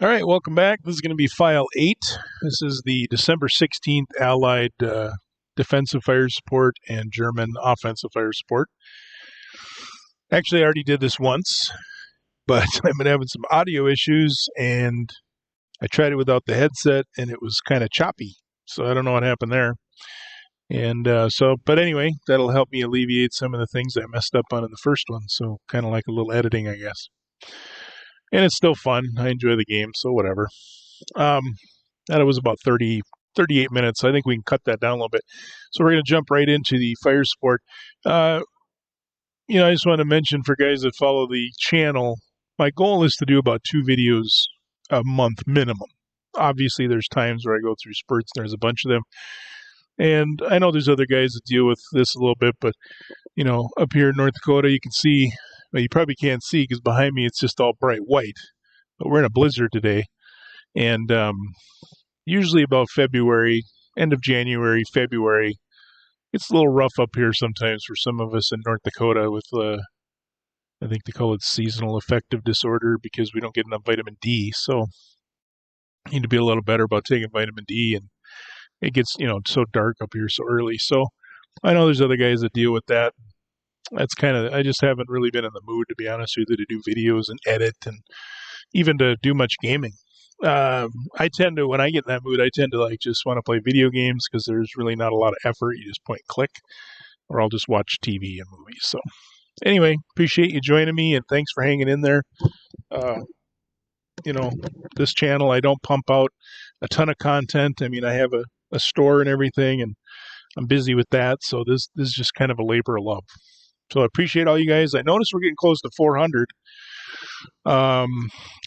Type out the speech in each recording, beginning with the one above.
All right, welcome back. This is going to be File 8. This is the December 16th Allied Defensive Fire Support and German Offensive Fire Support. Actually, I already did this once, but I've been having some audio issues, and I tried it without the headset, and it was kind of choppy. So I don't know what happened there. And but anyway, that'll help me alleviate some of the things I messed up on in the first one. So kind of like a little editing, I guess. And it's still fun. I enjoy the game, so whatever. That was about 38 minutes. I think we can cut that down a little bit. So we're going to jump right into the fire support. I just want to mention for guys that follow the channel, my goal is to do about 2 videos a month minimum. Obviously, there's times where I go through spurts. There's a bunch of them. And I know there's other guys that deal with this a little bit, but, up here in North Dakota, you can see, well, you probably can't see because behind me it's just all bright white. But we're in a blizzard today. And usually about February, end of January, February, it's a little rough up here sometimes for some of us in North Dakota with, I think they call it seasonal affective disorder because we don't get enough vitamin D. So you need to be a little better about taking vitamin D, and it gets, so dark up here so early. So I know there's other guys that deal with that. That's I just haven't really been in the mood, to be honest with you, to do videos and edit and even to do much gaming. I tend to, when I get in that mood, I tend to just want to play video games because there's really not a lot of effort. You just point click, or I'll just watch TV and movies. So anyway, appreciate you joining me, and thanks for hanging in there. This channel, I don't pump out a ton of content. I mean, I have a store and everything, and I'm busy with that. So this is just kind of a labor of love. So I appreciate all you guys. I noticed we're getting close to 400. I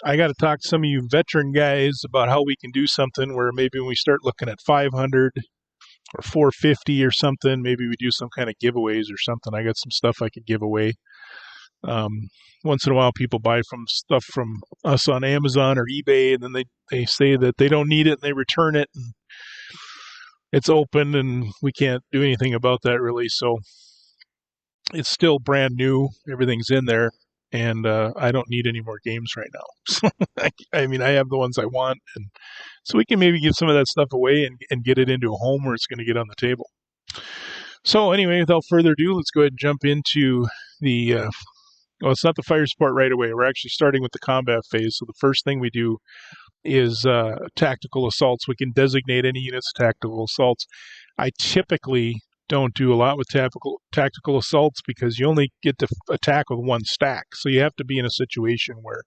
got to talk to some of you veteran guys about how we can do something where maybe when we start looking at 500 or 450 or something, maybe we do some kind of giveaways or something. I got some stuff I could give away. Once in a while, people buy stuff from us on Amazon or eBay, and then they say that they don't need it and they return it. And it's open, and we can't do anything about that really. So it's still brand new. Everything's in there. And I don't need any more games right now. I mean, I have the ones I want. And so we can maybe give some of that stuff away and get it into a home where it's going to get on the table. So anyway, without further ado, let's go ahead and jump into it's not the fire support right away. We're actually starting with the combat phase. So the first thing we do is tactical assaults. We can designate any units tactical assaults. I typically don't do a lot with tactical assaults because you only get to attack with one stack. So you have to be in a situation where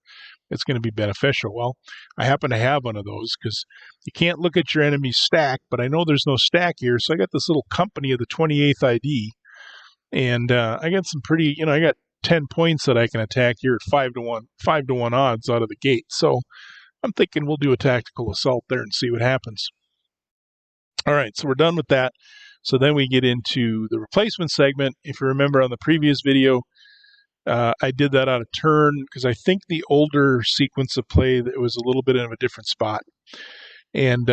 it's going to be beneficial. Well, I happen to have one of those because you can't look at your enemy's stack, but I know there's no stack here. So I got this little company of the 28th ID, and I got some pretty, I got 10 points that I can attack here at 5 to 1 odds out of the gate. So I'm thinking we'll do a tactical assault there and see what happens. All right, so we're done with that. So then we get into the replacement segment. If you remember on the previous video, I did that on a turn because I think the older sequence of play, it was a little bit in a different spot. And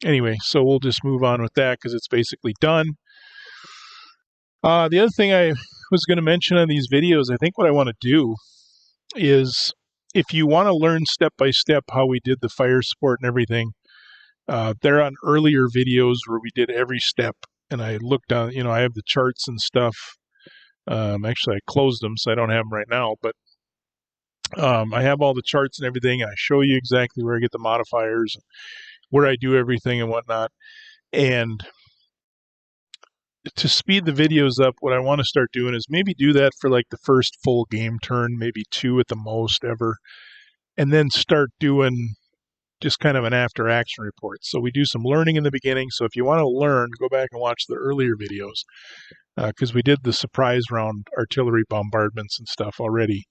anyway, so we'll just move on with that because it's basically done. The other thing I was going to mention on these videos, I think what I want to do is if you want to learn step by step how we did the fire support and everything, they're on earlier videos where we did every step, and I looked on, I have the charts and stuff. Actually, I closed them, so I don't have them right now, but I have all the charts and everything, and I show you exactly where I get the modifiers, where I do everything and whatnot. And to speed the videos up, what I want to start doing is maybe do that for the first full game turn, maybe 2 at the most ever, and then start doing just kind of an after action report. So we do some learning in the beginning. So if you want to learn, go back and watch the earlier videos because we did the surprise round artillery bombardments and stuff already.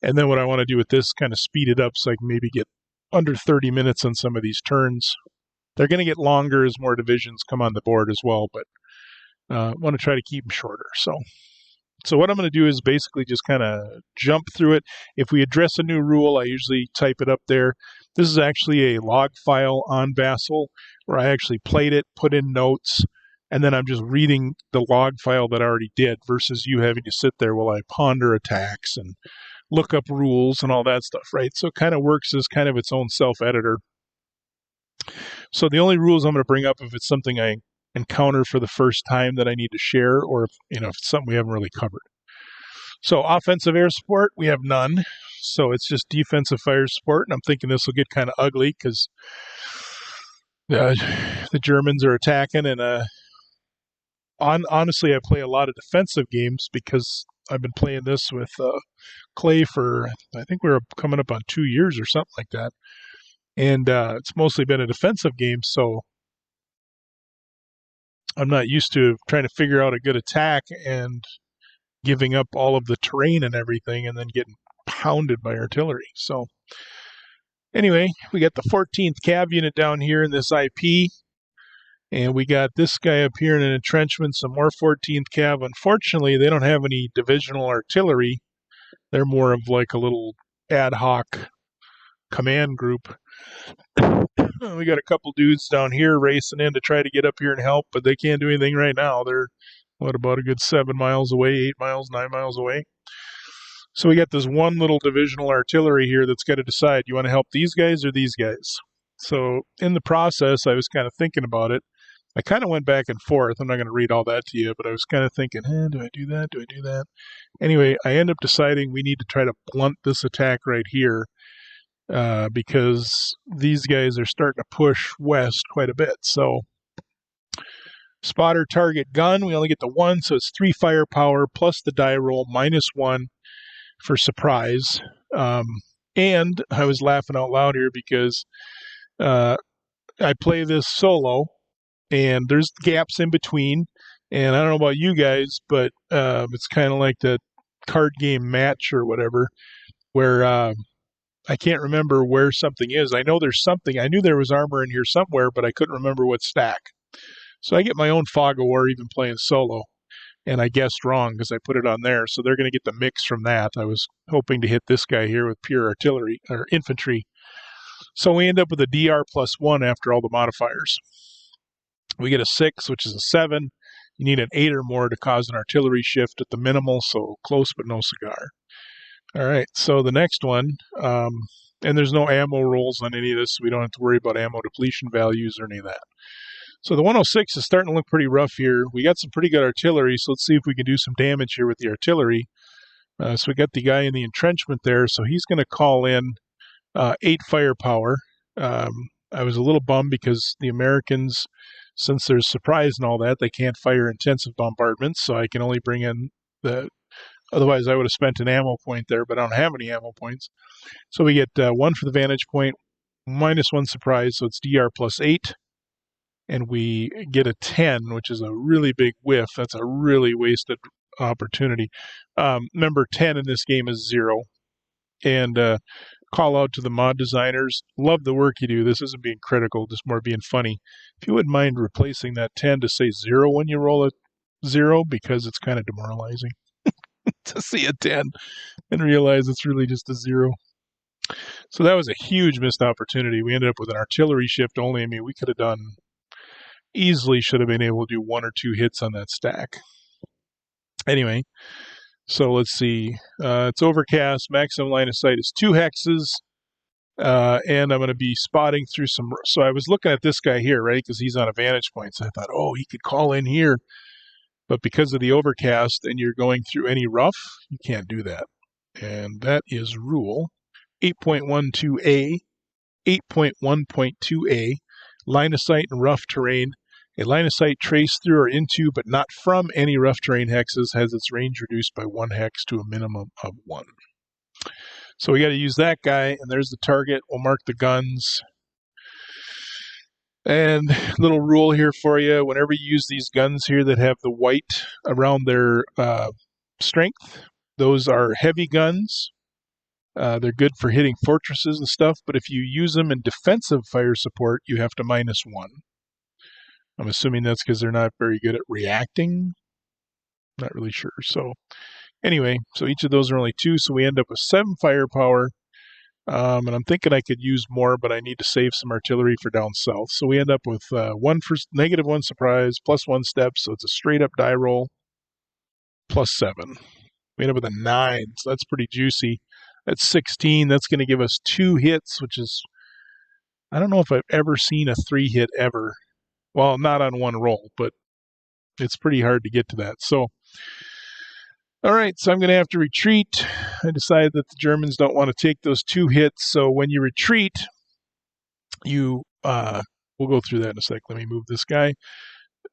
And then what I want to do with this, kind of speed it up so I can maybe get under 30 minutes on some of these turns. They're going to get longer as more divisions come on the board as well, but I want to try to keep them shorter. So what I'm going to do is basically just kind of jump through it. If we address a new rule, I usually type it up there. This is actually a log file on Vassal where I actually played it, put in notes, and then I'm just reading the log file that I already did versus you having to sit there while I ponder attacks and look up rules and all that stuff, right? So it kind of works as kind of its own self-editor. So the only rules I'm going to bring up if it's something I encounter for the first time that I need to share, or if it's something we haven't really covered. So offensive air support, we have none. So it's just defensive fire support, and I'm thinking this will get kind of ugly because the Germans are attacking, and honestly, I play a lot of defensive games because I've been playing this with Clay for, I think we were coming up on 2 years or something like that. And it's mostly been a defensive game, so I'm not used to trying to figure out a good attack and giving up all of the terrain and everything and then getting pounded by artillery. So anyway, we got the 14th Cav unit down here in this IP. And we got this guy up here in an entrenchment, some more 14th Cav. Unfortunately, they don't have any divisional artillery. They're more of like a little ad hoc command group. We got a couple dudes down here racing in to try to get up here and help, but they can't do anything right now. They're, about a good 7 miles away, 8 miles, 9 miles away. So we got this one little divisional artillery here that's got to decide, you want to help these guys or these guys? So in the process, I was kind of thinking about it. I kind of went back and forth. I'm not going to read all that to you, but I was kind of thinking, do I do that? Do I do that? Anyway, I end up deciding we need to try to blunt this attack right here because these guys are starting to push west quite a bit. So spotter target gun, we only get the 1, so it's 3 firepower plus the die roll -1 for surprise. And I was laughing out loud here because I play this solo, and there's gaps in between. And I don't know about you guys, but it's kind of like the card game Match or whatever, where I can't remember where something is. I know there's something. I knew there was armor in here somewhere, but I couldn't remember what stack. So I get my own fog of war even playing solo. And I guessed wrong because I put it on there. So they're going to get the mix from that. I was hoping to hit this guy here with pure artillery or infantry. So we end up with a DR +1 after all the modifiers. We get a 6, which is a 7. You need an 8 or more to cause an artillery shift at the minimal, so close but no cigar. All right, so the next one, and there's no ammo rolls on any of this, so we don't have to worry about ammo depletion values or any of that. So the 106 is starting to look pretty rough here. We got some pretty good artillery, so let's see if we can do some damage here with the artillery. So we got the guy in the entrenchment there, so he's going to call in 8 firepower. I was a little bummed because the Americans, since there's surprise and all that, they can't fire intensive bombardments, so I can only bring in otherwise I would have spent an ammo point there, but I don't have any ammo points. So we get 1 for the vantage point, -1 surprise, so it's DR +8. And we get a 10, which is a really big whiff. That's a really wasted opportunity. Remember, 10 in this game is 0. And call out to the mod designers. Love the work you do. This isn't being critical, just more being funny. If you wouldn't mind replacing that 10 to say 0 when you roll a 0, because it's kind of demoralizing to see a 10 and realize it's really just a 0. So that was a huge missed opportunity. We ended up with an artillery shift only. I mean, we could have done... easily should have been able to do 1 or 2 hits on that stack. Anyway, so let's see. It's overcast. Maximum line of sight is 2 hexes. And I'm going to be spotting through some... So I was looking at this guy here, right, because he's on a vantage point. So I thought, oh, he could call in here. But because of the overcast and you're going through any rough, you can't do that. And that is rule 8.12a, 8.1.2a, line of sight in rough terrain. A line of sight traced through or into, but not from any rough terrain hexes, has its range reduced by 1 hex to a minimum of 1. So we got to use that guy, and there's the target. We'll mark the guns. And little rule here for you, whenever you use these guns here that have the white around their strength, those are heavy guns. They're good for hitting fortresses and stuff, but if you use them in defensive fire support, you have to -1. I'm assuming that's because they're not very good at reacting. Not really sure. So anyway, so each of those are only 2, so we end up with 7 firepower. And I'm thinking I could use more, but I need to save some artillery for down south. So we end up with 1 for -1 surprise, +1 step, so it's a straight up die roll, +7. We end up with a 9, so that's pretty juicy. That's 16. That's going to give us 2 hits, which is, I don't know if I've ever seen a 3-hit ever. Well, not on one roll, but it's pretty hard to get to that. So, all right, so I'm going to have to retreat. I decided that the Germans don't want to take those 2 hits. So when you retreat, we'll go through that in a sec. Let me move this guy.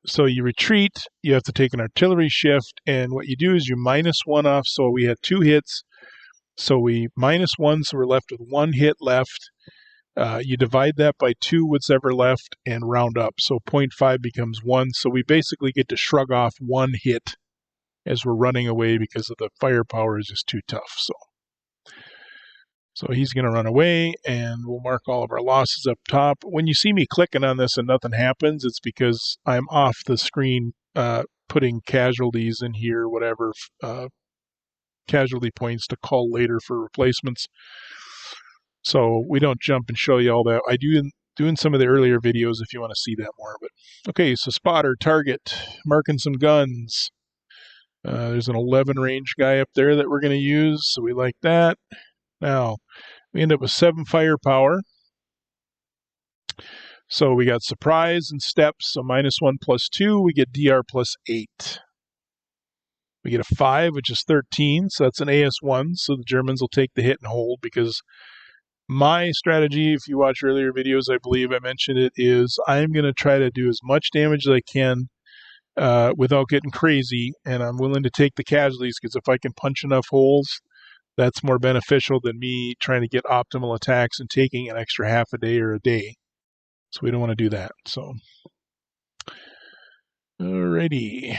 So you retreat, you have to take an artillery shift, and what you do is you -1 off. So we had 2 hits. So we -1, so we're left with 1 hit left. You divide that by 2, what's ever left, and round up. So 0.5 becomes 1. So we basically get to shrug off 1 hit as we're running away because of the firepower is just too tough. So he's going to run away, and we'll mark all of our losses up top. When you see me clicking on this and nothing happens, it's because I'm off the screen putting casualties in here, whatever, casualty points to call later for replacements. So we don't jump and show you all that. I do in some of the earlier videos if you want to see that more. But okay, so spotter, target, marking some guns. There's an 11 range guy up there that we're going to use, so we like that. Now, we end up with 7 firepower. So we got surprise and steps, so -1 + 2, we get DR +8. We get a 5, which is 13, so that's an AS1, so the Germans will take the hit and hold, because my strategy, if you watch earlier videos, I believe I mentioned it, is I'm going to try to do as much damage as I can without getting crazy, and I'm willing to take the casualties, because if I can punch enough holes, that's more beneficial than me trying to get optimal attacks and taking an extra half a day or a day. So we don't want to do that. So, alrighty.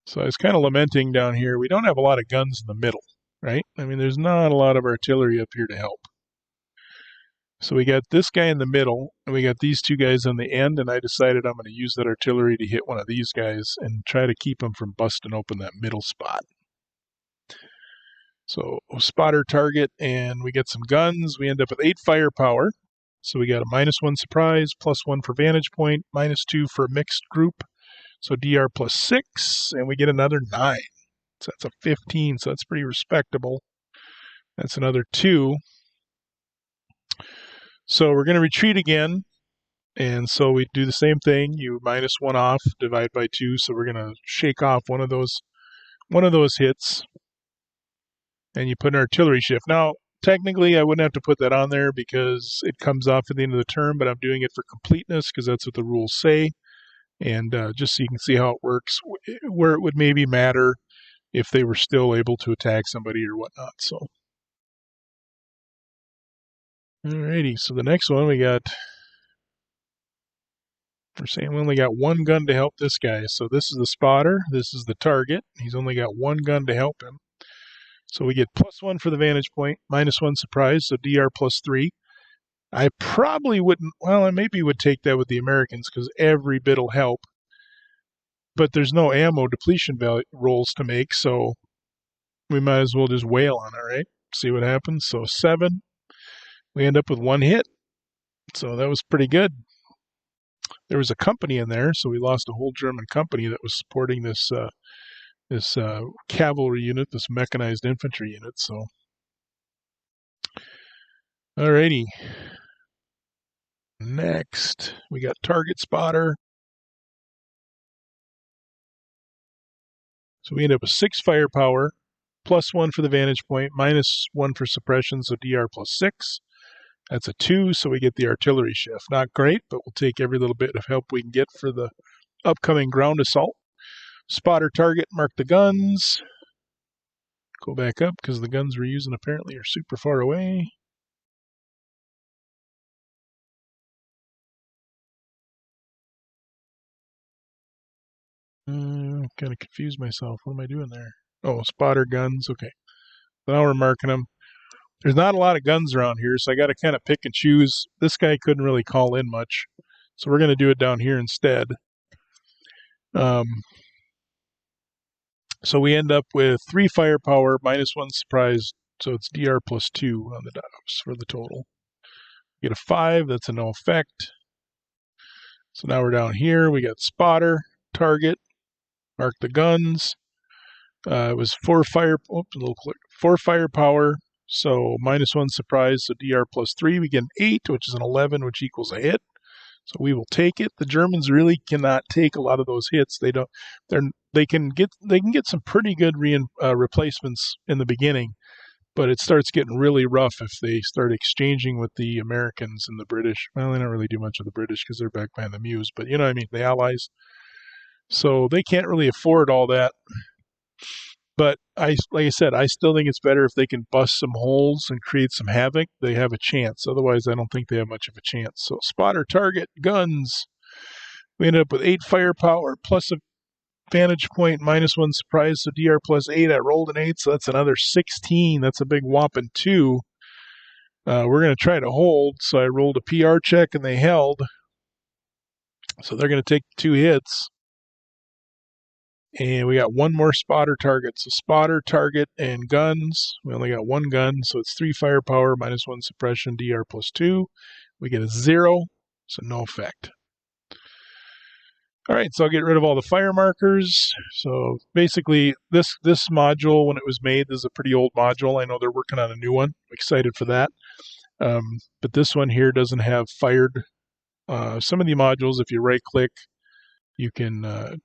So I was kind of lamenting down here. We don't have a lot of guns in the middle, right? I mean, there's not a lot of artillery up here to help. So we got this guy in the middle, and we got these 2 guys on the end, and I decided I'm going to use that artillery to hit one of these guys and try to keep them from busting open that middle spot. So spotter, target, and we get some guns. We end up with 8 firepower. So we got a -1 surprise, +1 for vantage point, -2 for mixed group. So DR +6, and we get another 9. So that's a 15, so that's pretty respectable. That's another 2. So we're going to retreat again. And so we do the same thing. You -1 off, divide by 2. So we're going to shake off one of those hits. And you put an artillery shift. Now, technically, I wouldn't have to put that on there because it comes off at the end of the turn, but I'm doing it for completeness because that's what the rules say. And just so you can see how it works, where it would maybe matter if they were still able to attack somebody or whatnot. So, alrighty. So the next one we're saying we only got 1 gun to help this guy. So this is the spotter. This is the target. He's only got 1 gun to help him. So we get +1 for the vantage point, -1 surprise, so DR +3. I probably wouldn't, well, I maybe would take that with the Americans because every bit will help. But there's no ammo depletion rolls to make, so we might as well just wail on it, right? See what happens. So 7. We end up with 1 hit. So that was pretty good. There was a company in there, so we lost a whole German company that was supporting this cavalry unit, this mechanized infantry unit. So, alrighty. Next, we got target spotter. So we end up with 6 firepower, +1 for the vantage point, -1 for suppression, so DR +6. That's a 2, so we get the artillery shift. Not great, but we'll take every little bit of help we can get for the upcoming ground assault. Spotter, target, mark the guns. Go back up because the guns we're using apparently are super far away. Kind of confused myself. What am I doing there? Oh, spotter guns. Okay. So now we're marking them. There's not a lot of guns around here, so I got to kind of pick and choose. This guy couldn't really call in much, so we're going to do it down here instead. So we end up with 3 firepower, -1 surprise, so it's DR +2 on the dice for the total. We get a 5, that's a no effect. So now we're down here. We got spotter, target, mark the guns. It was 4 firepower, so -1 surprise, so DR +3. We get an 8, which is an 11, which equals a hit. So we will take it. The Germans really cannot take a lot of those hits. They don't. They can get some pretty good replacements in the beginning, but it starts getting really rough if they start exchanging with the Americans and the British. Well, they don't really do much with the British because they're back behind the Meuse, but you know what I mean, the Allies. So they can't really afford all that. But like I said, I still think it's better if they can bust some holes and create some havoc. They have a chance. Otherwise, I don't think they have much of a chance. So spotter, target, guns. We ended up with 8 firepower plus a vantage point, -1 surprise, so DR +8. I rolled an 8, so that's another 16. That's a big whopping 2. We're going to try to hold, so I rolled a PR check, and they held. So they're going to take 2 hits. And we got 1 more spotter target. So spotter, target, and guns. We only got 1 gun, so it's 3 firepower, -1 suppression, DR +2. We get a 0, so no effect. All right, so I'll get rid of all the fire markers. So basically, this module, when it was made, this is a pretty old module. I know they're working on a new one. I'm excited for that. But this one here doesn't have fired. Some of the modules, if you right-click, you can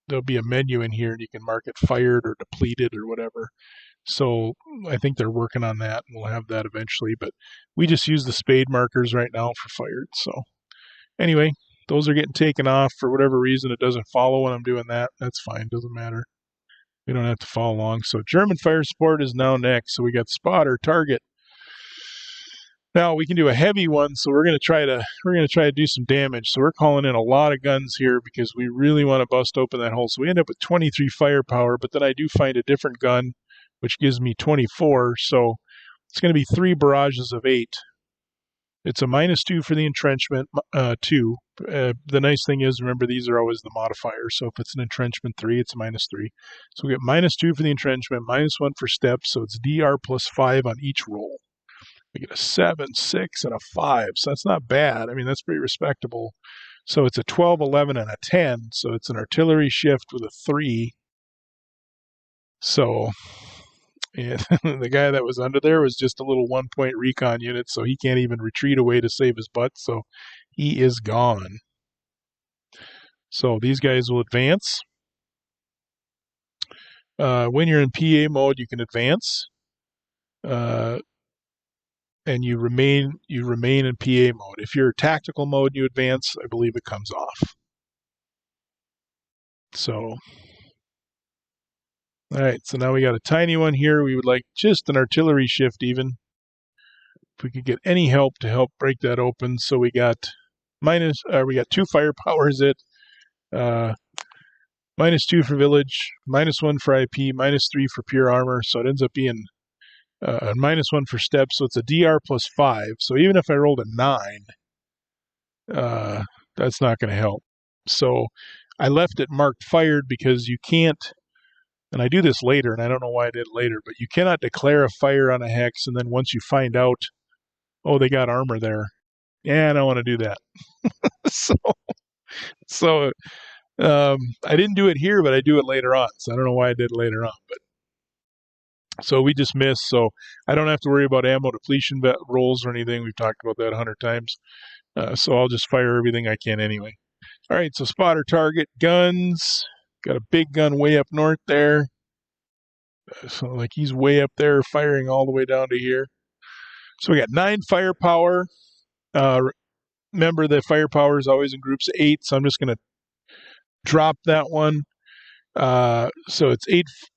there'll be a menu in here, and you can mark it fired or depleted or whatever. So I think they're working on that, and we'll have that eventually. But we just use the spade markers right now for fired. So anyway, those are getting taken off. For whatever reason, it doesn't follow when I'm doing that. That's fine. Doesn't matter. We don't have to follow along. So German fire support is now next. So we got spotter, target. Now we can do a heavy one, so we're going to try to do some damage. So we're calling in a lot of guns here because we really want to bust open that hole. So we end up with 23 firepower, but then I do find a different gun, which gives me 24. So it's going to be 3 barrages of 8. It's a -2 for the entrenchment, 2. The nice thing is, remember, these are always the modifiers. So if it's an entrenchment 3, it's a -3. So we get -2 for the entrenchment, -1 for steps. So it's DR +5 on each roll. We get a 7, 6, and a 5. So that's not bad. I mean, that's pretty respectable. So it's a 12, 11, and a 10. So it's an artillery shift with a 3. So and the guy that was under there was just a little 1-point recon unit, so he can't even retreat away to save his butt. So he is gone. So these guys will advance. When you're in PA mode, you can advance. And you remain in PA mode. If you're tactical mode, you advance. I believe it comes off. So, all right. So now we got a tiny one here. We would like just an artillery shift, even. If we could get any help to help break that open. So we got 2 firepowers at -2 for village, -1 for IP, -3 for pure armor. So it ends up being -1 for steps, so it's a DR +5. So even if I rolled a 9, that's not going to help. So I left it marked fired because you can't, and I do this later, and I don't know why I did it later, but you cannot declare a fire on a hex, and then once you find out, oh, they got armor there. Yeah, I don't want to do that. so I didn't do it here, but I do it later on. So I don't know why I did it later on, but. So we just missed, so I don't have to worry about ammo depletion rolls or anything. We've talked about that 100 times. So I'll just fire everything I can anyway. All right, so spotter, target, guns. Got a big gun way up north there. So like he's way up there firing all the way down to here. So we got 9 firepower. Remember that firepower is always in groups of 8, so I'm just going to drop that one. So it's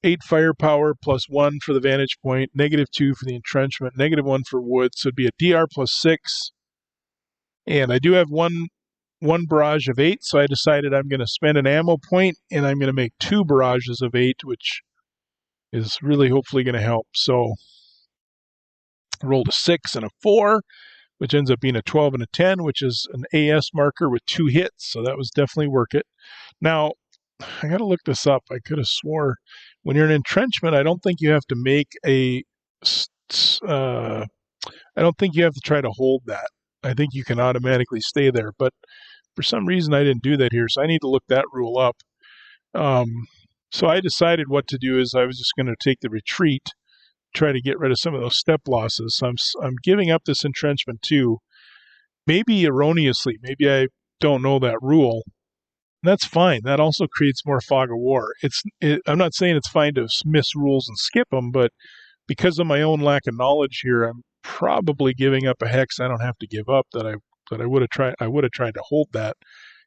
8 firepower +1 for the vantage point, -2 for the entrenchment, -1 for wood. So it'd be a DR +6. And I do have one barrage of 8, so I decided I'm going to spend an ammo point, and I'm going to make 2 barrages of 8, which is really hopefully going to help. So I rolled a 6 and a 4, which ends up being a 12 and a 10, which is an AS marker with 2 hits. So that was definitely worth it. Now, I got to look this up. I could have swore when you're in entrenchment, I don't think you have to make I don't think you have to try to hold that. I think you can automatically stay there. But for some reason, I didn't do that here, so I need to look that rule up. So I decided what to do is I was just going to take the retreat, try to get rid of some of those step losses. So I'm giving up this entrenchment 2, maybe erroneously. Maybe I don't know that rule. That's fine. That also creates more fog of war. I'm not saying it's fine to miss rules and skip them, but because of my own lack of knowledge here, I'm probably giving up a hex I don't have to give up that I would have tried. I would have tried to hold that.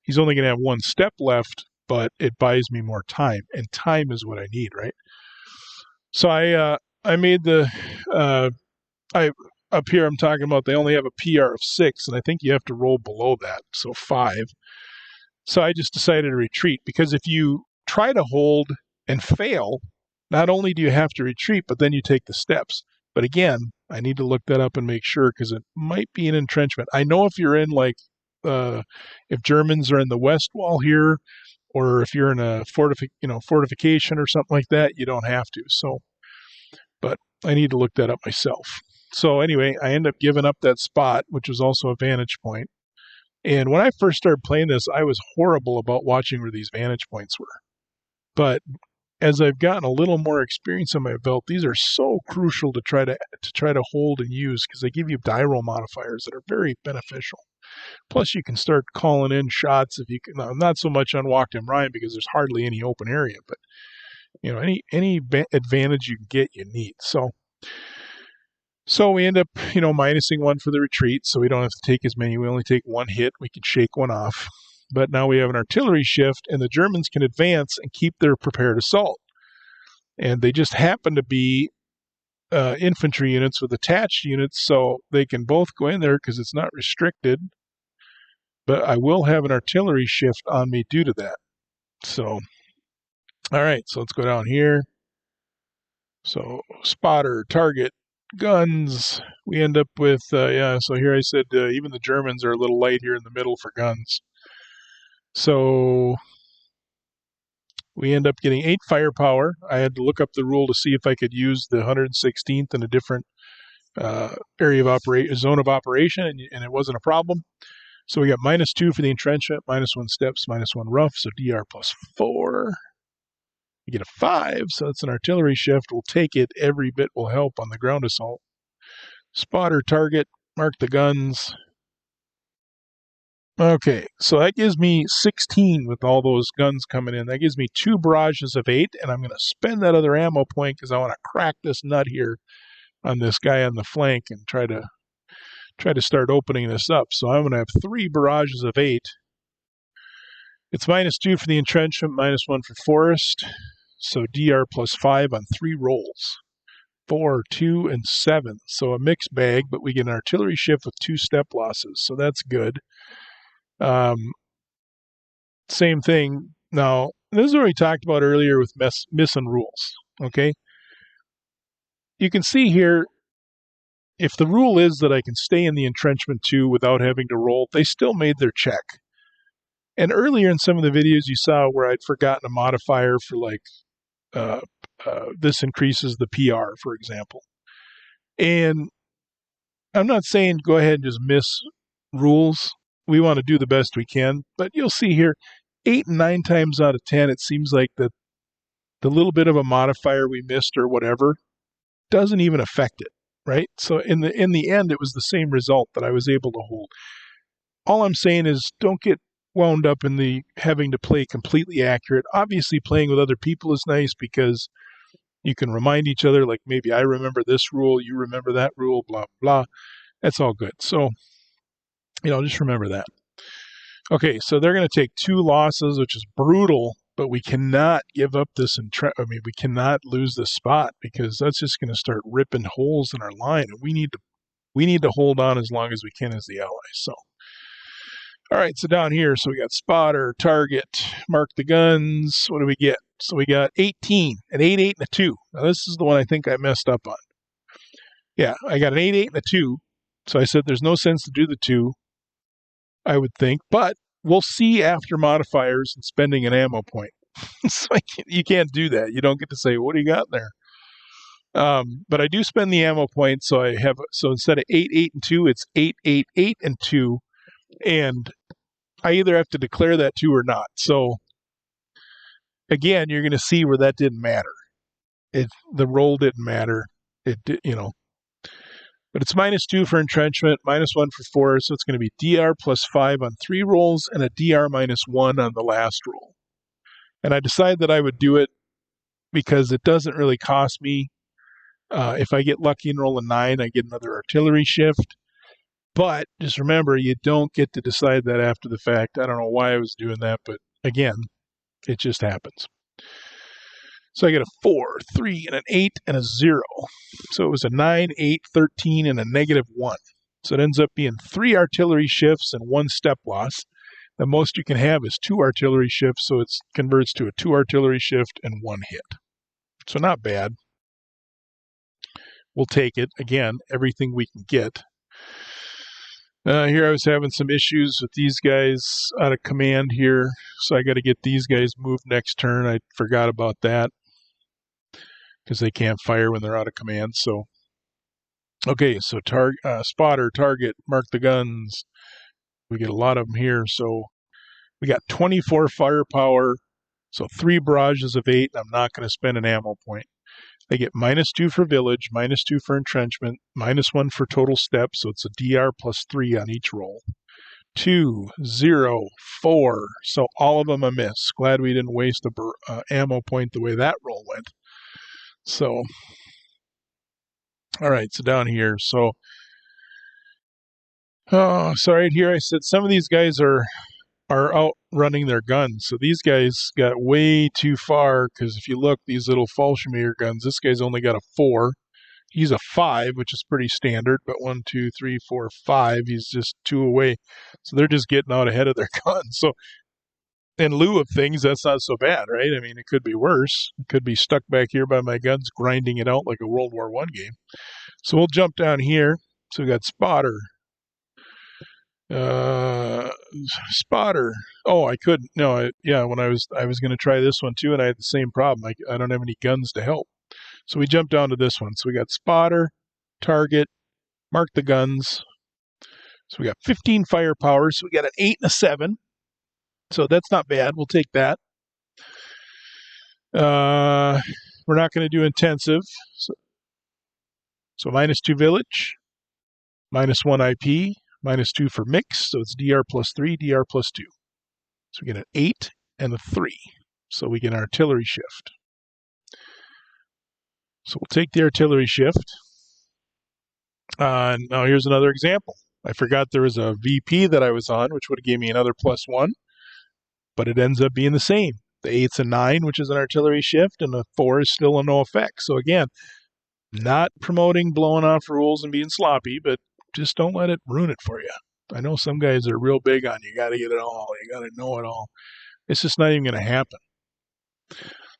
He's only going to have 1 step left, but it buys me more time, and time is what I need, right? So I made the I up here. I'm talking about they only have a PR of 6, and I think you have to roll below that, so 5. So I just decided to retreat, because if you try to hold and fail, not only do you have to retreat, but then you take the steps. But again, I need to look that up and make sure, because it might be an entrenchment. I know if you're in if Germans are in the west wall here, or if you're in a fortification or something like that, you don't have to. So, but I need to look that up myself. So anyway, I end up giving up that spot, which was also a vantage point. And when I first started playing this, I was horrible about watching where these vantage points were. But as I've gotten a little more experience on my belt, these are so crucial to try to hold and use, because they give you die roll modifiers that are very beneficial. Plus, you can start calling in shots if you can. Not so much on Wacht Am Rhein, because there's hardly any open area, but any advantage you can get, you need. So we end up, minusing 1 for the retreat, so we don't have to take as many. We only take 1 hit. We can shake 1 off. But now we have an artillery shift, and the Germans can advance and keep their prepared assault. And they just happen to be infantry units with attached units, so they can both go in there because it's not restricted. But I will have an artillery shift on me due to that. So, all right, so let's go down here. So spotter, target, guns. We end up with, so here I said even the Germans are a little light here in the middle for guns. So we end up getting 8 firepower. I had to look up the rule to see if I could use the 116th in a different zone of operation, and it wasn't a problem. So we got -2 for the entrenchment, -1 steps, -1 rough, so DR +4. We get a 5, so it's an artillery shift. We'll take it. Every bit will help on the ground assault. Spotter, target, mark the guns. Okay, so that gives me 16 with all those guns coming in. That gives me 2 barrages of 8, and I'm going to spend that other ammo point because I want to crack this nut here on this guy on the flank and try to start opening this up. So I'm going to have 3 barrages of 8. It's -2 for the entrenchment, -1 for forest. So DR +5 on 3 rolls. 4, 2, and 7. So a mixed bag, but we get an artillery shift with 2 step losses. So that's good. Same thing. Now, this is what we talked about earlier with missing rules. Okay. You can see here, if the rule is that I can stay in the entrenchment 2 without having to roll, they still made their check. And earlier in some of the videos you saw where I'd forgotten a modifier for this increases the PR, for example. And I'm not saying go ahead and just miss rules. We want to do the best we can. But you'll see here, 8 and 9 times out of 10, it seems like the little bit of a modifier we missed or whatever doesn't even affect it, right? So in the end, it was the same result that I was able to hold. All I'm saying is don't get wound up in the having to play completely accurate. Obviously, playing with other people is nice because you can remind each other, like maybe I remember this rule, you remember that rule, blah, blah. That's all good. So, just remember that. Okay, so they're going to take 2 losses, which is brutal, but we cannot give up this. We cannot lose this spot because that's just going to start ripping holes in our line, and we need to hold on as long as we can as the Allies. So, all right, so down here, so we got spotter, target, mark the guns. What do we get? So we got 18, an 8, 8, and a 2. Now this is the one I think I messed up on. Yeah, I got an 8, 8, and a 2. So I said there's no sense to do the 2, I would think, but we'll see after modifiers and spending an ammo point. So you can't do that. You don't get to say, what do you got there? But I do spend the ammo point, so instead of 8, 8, and 2, it's 8, 8, 8, and 2. And I either have to declare that 2 or not. So again, you're going to see where that didn't matter. The roll didn't matter. It did, but it's -2 for entrenchment, -1 for force, so it's going to be DR +5 on 3 rolls and a DR -1 on the last roll. And I decided that I would do it because it doesn't really cost me. If I get lucky and roll a 9, I get another artillery shift. But just remember, you don't get to decide that after the fact. I don't know why I was doing that, but again, it just happens. So I get a 4, 3, and an 8, and a 0. So it was a 9, 8, 13, and a -1. So it ends up being 3 artillery shifts and 1 step loss. The most you can have is 2 artillery shifts, so it converts to a 2 artillery shift and 1 hit. So not bad. We'll take it. Again, everything we can get. Here I was having some issues with these guys out of command here, so I got to get these guys moved next turn. I forgot about that because they can't fire when they're out of command. So, okay, so spotter, target, mark the guns. We get a lot of them here. So we got 24 firepower, so 3 barrages of 8. I'm not going to spend an ammo point. They get -2 for village, -2 for entrenchment, -1 for total steps, so it's a DR +3 on each roll. 2, 0, 4, so all of them a miss. Glad we didn't waste a ammo point the way that roll went. So, all right, so down here. So right here I said some of these guys are out running their guns. So these guys got way too far because if you look, these little Fallschirmjäger guns, this guy's only got a 4. He's a 5, which is pretty standard, but 1, 2, 3, 4, 5, he's just 2 away. So they're just getting out ahead of their guns. So in lieu of things, that's not so bad, right? I mean, it could be worse. It could be stuck back here by my guns, grinding it out like a World War I game. So we'll jump down here. So we got spotter. Spotter. Oh, I couldn't. No, when I was going to try this one too, and I had the same problem. I don't have any guns to help. So we jump down to this one. So we got spotter, target, mark the guns. So we got 15 firepower. So we got an 8 and a 7. So that's not bad. We'll take that. We're not going to do intensive. So -2 village, -1 IP, -2 for mix. So it's DR +3, DR +2. So we get an 8 and a 3. So we get an artillery shift. So we'll take the artillery shift. Now here's another example. I forgot there was a VP that I was on, which would have given me another +1, but it ends up being the same. The 8's a 9, which is an artillery shift, and the 4 is still a no effect. So again, not promoting blowing off rules and being sloppy, but just don't let it ruin it for you. I know some guys are real big on you got to get it all. You got to know it all. It's just not even going to happen.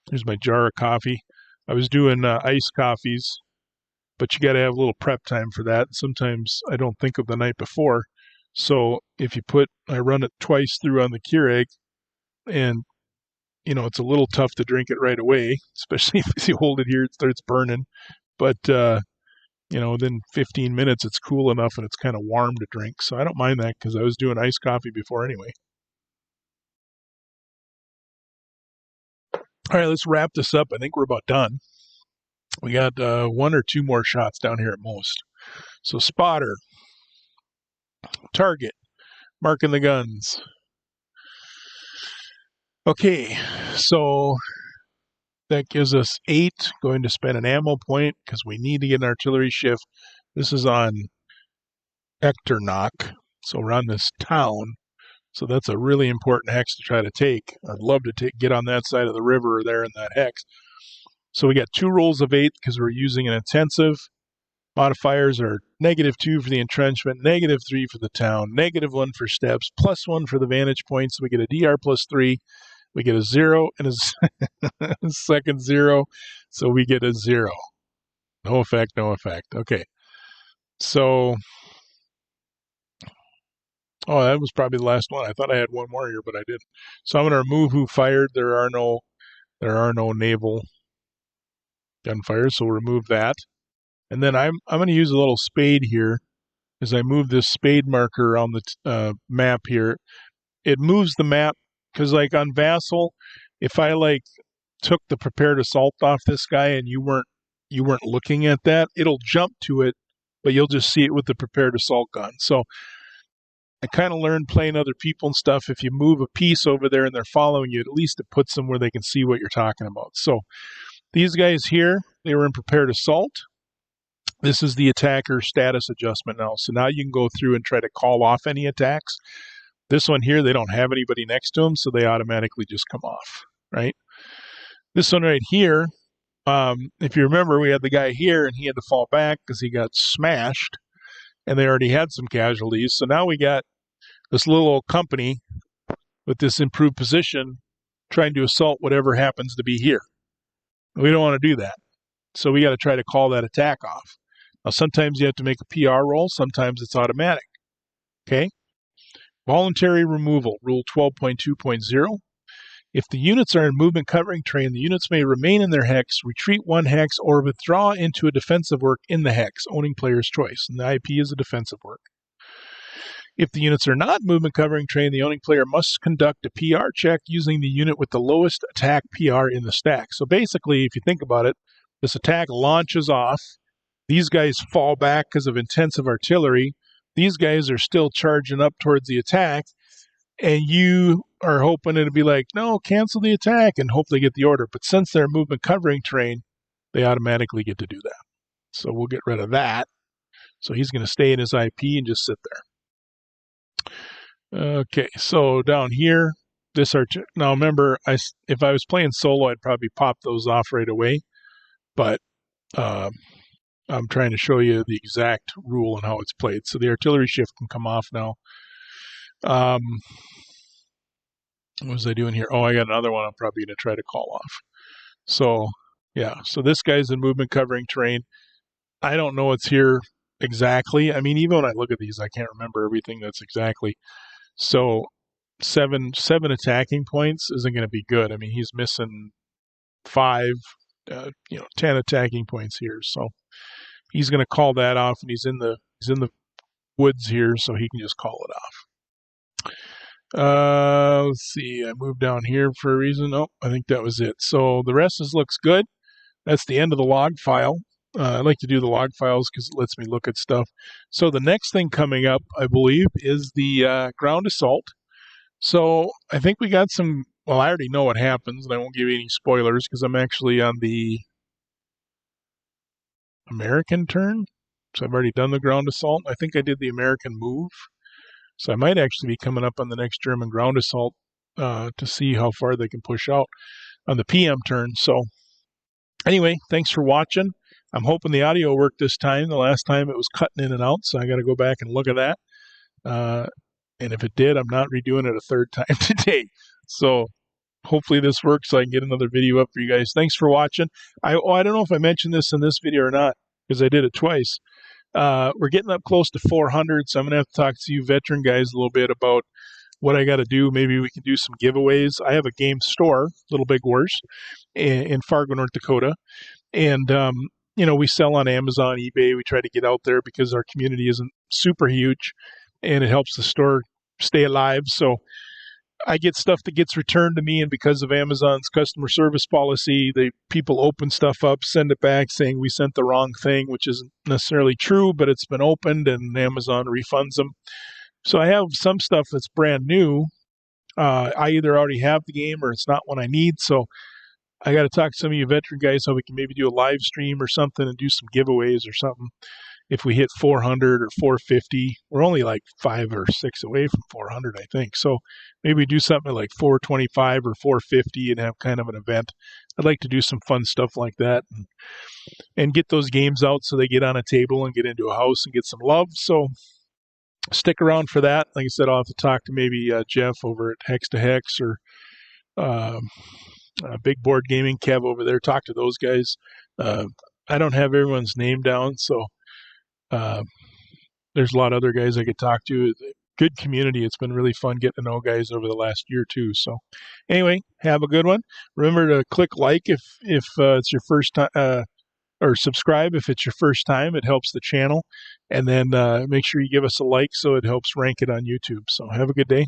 Here's my jar of coffee. I was doing iced coffees, but you got to have a little prep time for that. Sometimes I don't think of the night before. So if I run it twice through on the Keurig, and it's a little tough to drink it right away, especially if you hold it here, it starts burning. But within 15 minutes, it's cool enough and it's kind of warm to drink. So I don't mind that because I was doing iced coffee before anyway. All right, let's wrap this up. I think we're about done. We got 1 or 2 more shots down here at most. So spotter, target, marking the guns. Okay, so that gives us 8. Going to spend an ammo point because we need to get an artillery shift. This is on Echternach, so we're on this town. So that's a really important hex to try to take. I'd love to get on that side of the river there in that hex. So we got 2 rolls of 8 because we're using an intensive. Modifiers are -2 for the entrenchment, -3 for the town, -1 for steps, +1 for the vantage points. So we get a DR +3. We get a 0 and a second 0. So we get a 0. No effect, no effect. Okay. So, that was probably the last one. I thought I had one more here, but I didn't. So I'm going to remove who fired. There are no naval gunfires, so we'll remove that. And then I'm going to use a little spade here as I move this spade marker on the map here. It moves the map because, like on Vassal, if I like took the prepared assault off this guy and you weren't looking at that, it'll jump to it, but you'll just see it with the prepared assault gun. So I kind of learned playing other people and stuff. If you move a piece over there and they're following you, at least it puts them where they can see what you're talking about. So these guys here, they were in prepared assault. This is the attacker status adjustment now. So now you can go through and try to call off any attacks. This one here, they don't have anybody next to them, so they automatically just come off, right? This one right here, if you remember, we had the guy here, and he had to fall back because he got smashed, and they already had some casualties. So now we got this little old company with this improved position trying to assault whatever happens to be here. We don't want to do that. So we got to try to call that attack off. Now, sometimes you have to make a PR roll. Sometimes it's automatic. Okay? Voluntary removal, Rule 12.2.0. If the units are in movement covering terrain, the units may remain in their hex, retreat one hex, or withdraw into a defensive work in the hex, owning player's choice. And the IP is a defensive work. If the units are not movement covering terrain, the owning player must conduct a PR check using the unit with the lowest attack PR in the stack. So basically, if you think about it, this attack launches off. These guys fall back because of intensive artillery. These guys are still charging up towards the attack, and you are hoping it'll be like, no, cancel the attack, and hope they get the order. But since they're movement covering terrain, they automatically get to do that. So we'll get rid of that. So he's going to stay in his IP and just sit there. Okay, so down here, now remember, if I was playing solo, I'd probably pop those off right away. But I'm trying to show you the exact rule and how it's played. So the artillery shift can come off now. What was I doing here? Oh, I got another one I'm probably going to try to call off. So, yeah. So this guy's in movement covering terrain. I don't know what's here exactly. I mean, even when I look at these, I can't remember everything that's exactly. So seven attacking points isn't going to be good. I mean, he's missing 5, 10 attacking points here. So he's going to call that off, and he's in the woods here, so he can just call it off. Let's see. I moved down here for a reason. Oh, I think that was it. So the rest looks good. That's the end of the log file. I like to do the log files because it lets me look at stuff. So the next thing coming up, I believe, is the ground assault. So I think we got some. Well, I already know what happens, and I won't give you any spoilers because I'm actually on the American turn. So I've already done the ground assault. I think I did the American move. So I might actually be coming up on the next German ground assault to see how far they can push out on the PM turn. So anyway, thanks for watching. I'm hoping the audio worked this time. The last time it was cutting in and out, so I got to go back and look at that. And if it did, I'm not redoing it a third time today. So hopefully this works so I can get another video up for you guys. Thanks for watching. I don't know if I mentioned this in this video or not because I did it twice. We're getting up close to 400, so I'm going to have to talk to you veteran guys a little bit about what I got to do. Maybe we can do some giveaways. I have a game store, Little Big Worse, in Fargo, North Dakota. And, we sell on Amazon, eBay. We try to get out there because our community isn't super huge, and it helps the store stay alive. So I get stuff that gets returned to me, and because of Amazon's customer service policy, people open stuff up, send it back saying we sent the wrong thing, which isn't necessarily true, but it's been opened, and Amazon refunds them. So I have some stuff that's brand new. I either already have the game or it's not one I need, so I got to talk to some of you veteran guys how we can maybe do a live stream or something and do some giveaways or something. If we hit 400 or 450, we're only like 5 or 6 away from 400, I think. So maybe do something like 425 or 450 and have kind of an event. I'd like to do some fun stuff like that and get those games out so they get on a table and get into a house and get some love. So stick around for that. Like I said, I'll have to talk to maybe Jeff over at Hex to Hex or Big Board Gaming, Kev over there. Talk to those guys. I don't have everyone's name down, so there's a lot of other guys I could talk to. Good community. It's been really fun getting to know guys over the last year too. So anyway, have a good one. Remember to click like if it's your first time, or subscribe if it's your first time. It helps the channel. And then make sure you give us a like so it helps rank it on YouTube. So have a good day.